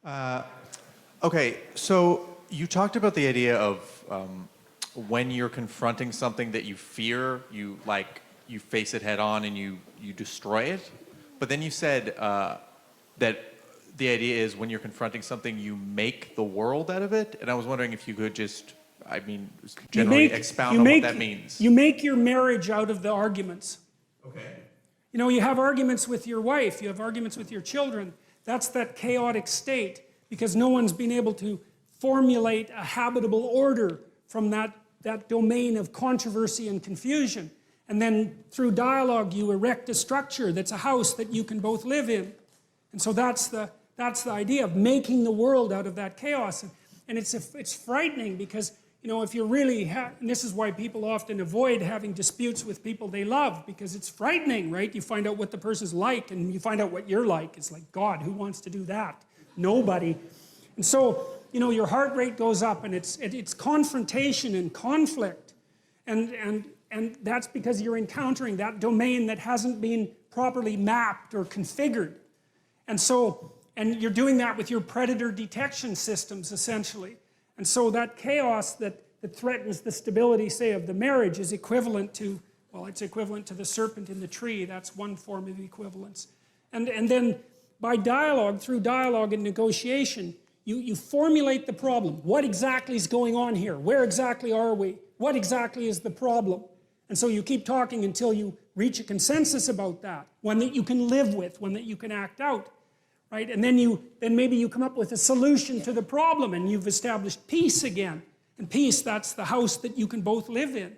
Okay, so you talked about the idea of when you're confronting something that you fear, you face it head on and you destroy it. But then you said that the idea is when you're confronting something, you make the world out of it. And I was wondering if you could just, generally expound on what that means. You make your marriage out of the arguments. Okay. You know, you have arguments with your wife, you have arguments with your children. That's that chaotic state because no one's been able to formulate a habitable order from that domain of controversy and confusion. And then through dialogue, you erect a structure that's a house that you can both live in. And so that's the idea of making the world out of that chaos. And it's frightening because, you know, if you really and this is why people often avoid having disputes with people they love, because it's frightening, right? You find out what the person's like and you find out what you're like. It's like, God, who wants to do that? Nobody. And so, you know, your heart rate goes up and it's confrontation and conflict. And that's because you're encountering that domain that hasn't been properly mapped or configured. And so, and you're doing that with your predator detection systems, essentially. And so that chaos that threatens the stability, say, of the marriage is equivalent to, well, it's equivalent to the serpent in the tree. That's one form of equivalence. And then by dialogue, through dialogue and negotiation, you formulate the problem. What exactly is going on here? Where exactly are we? What exactly is the problem? And so you keep talking until you reach a consensus about that, one that you can live with, one that you can act out. Right? And then maybe you come up with a solution to the problem and you've established peace again. And peace, that's the house that you can both live in.